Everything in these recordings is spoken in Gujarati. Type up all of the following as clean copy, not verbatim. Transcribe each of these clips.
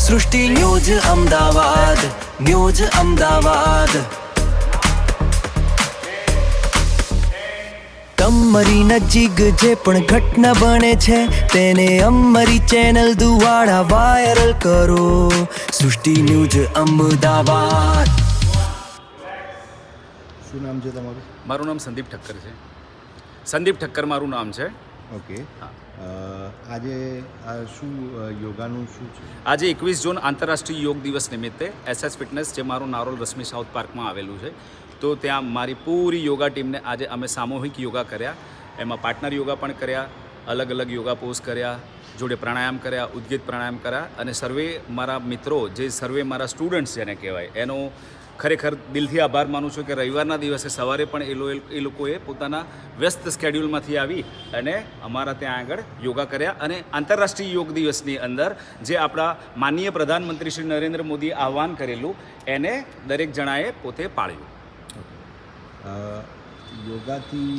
સૃષ્ટિ ન્યૂઝ અમદાવાદ, ન્યૂઝ અમદાવાદ. તમારી નજીક જે પણ ઘટના બને છે તેને અમારી ચેનલ દ્વારા વાયરલ કરો. સૃષ્ટિ ન્યૂઝ અમદાવાદ. શું નામ છે તમારું? મારું નામ સંદીપ ઠક્કર છે. સંદીપ ઠક્કર મારું નામ છે. ઓકે. આજે શું યોગાનું શું છે? આજે 21 જૂન આંતરરાષ્ટ્રીય યોગ દિવસ નિમિત્તે SS ફિટનેસ, જે મારું નારોલ રશ્મિ સાઉથ પાર્કમાં આવેલું છે, તો ત્યાં મારી પૂરી યોગા ટીમને આજે અમે સામૂહિક યોગા કર્યા. એમાં પાર્ટનર યોગા પણ કર્યા, અલગ અલગ યોગા પોઝ કર્યા, જોડે પ્રાણાયામ કર્યા, ઉદ્ગીત પ્રાણાયામ કર્યા. અને સર્વે મારા મિત્રો, જે સર્વે મારા સ્ટુડન્ટ્સ જેને કહેવાય, એનો ખરેખર દિલથી આભાર માનું છું કે રવિવારના દિવસે સવારે પણ એ લોકોએ પોતાના વ્યસ્ત સ્કેડ્યુલમાંથી આવી અને અમારા ત્યાં આગળ યોગા કર્યા. અને આંતરરાષ્ટ્રીય યોગ દિવસની અંદર જે આપણા માનનીય પ્રધાનમંત્રી શ્રી નરેન્દ્ર મોદીએ આહ્વાન કરેલું એને દરેક જણાએ પોતે પાળ્યું. યોગાથી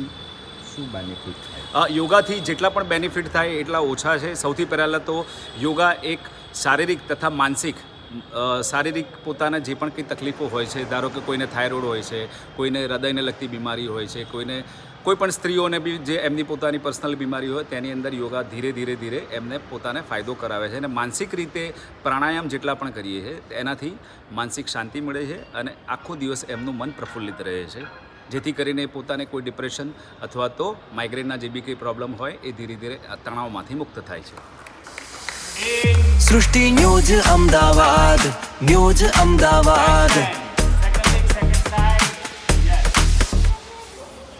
શું બેનિફિટ થાય? યોગાથી જેટલા પણ બેનિફિટ થાય એટલા ઓછા છે. સૌથી પહેલાં તો યોગા એક શારીરિક તથા માનસિક શારીરિક પોતાના જે પણ કંઈ તકલીફો હોય છે, ધારો કે કોઈને થાઇરોઇડ હોય છે, કોઈને હૃદયને લગતી બીમારી હોય છે, કોઈને કોઈ પણ સ્ત્રીઓને બી જે એમની પોતાની પર્સનલ બીમારી હોય તેની અંદર યોગા ધીરે ધીરે એમને પોતાને ફાયદો કરાવે છે. અને માનસિક રીતે પ્રાણાયામ જેટલા પણ કરીએ છીએ એનાથી માનસિક શાંતિ મળે છે અને આખો દિવસ એમનું મન પ્રફુલ્લિત રહે છે, જેથી કરીને પોતાને કોઈ ડિપ્રેશન અથવા તો માઇગ્રેનના જે બી કંઈ પ્રોબ્લેમ હોય એ ધીરે ધીરે તણાવમાંથી મુક્ત થાય છે. સૃષ્ટિ ન્યૂઝ અમદાવાદ, ન્યૂઝ અમદાવાદ.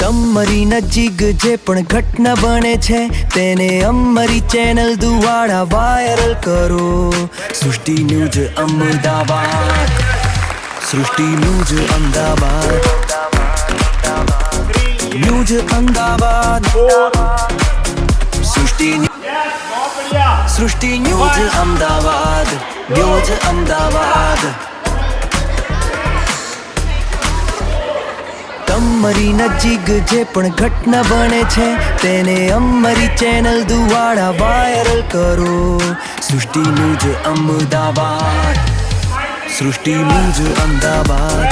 તમારી નજીક જે પણ ઘટના બને છે તેને અમારી ચેનલ દ્વારા વાયરલ કરો. સૃષ્ટિ ન્યૂઝ અમદાવાદ, સૃષ્ટિ ન્યૂઝ અમદાવાદ, ન્યૂઝ અમદાવાદ. સૃષ્ટિ ન્યૂઝ અમદાવાદ, ન્યૂઝ અમદાવાદ. તમારી નજીક જે પણ ઘટના બને છે તેને અમારી ચેનલ દ્વારા વાયરલ કરો. સૃષ્ટિ ન્યૂઝ અમદાવાદ, સૃષ્ટિ ન્યૂઝ અમદાવાદ,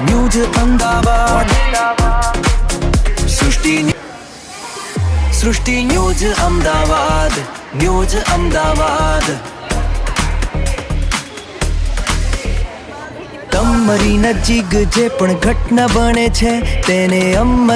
ન્યૂઝ અમદાવાદ. સૃષ્ટિ ન્યૂઝ અમદાવાદ, ન્યૂઝ અમદાવાદ. તમારી નજીક જે પણ ઘટના બને છે તેને અમારી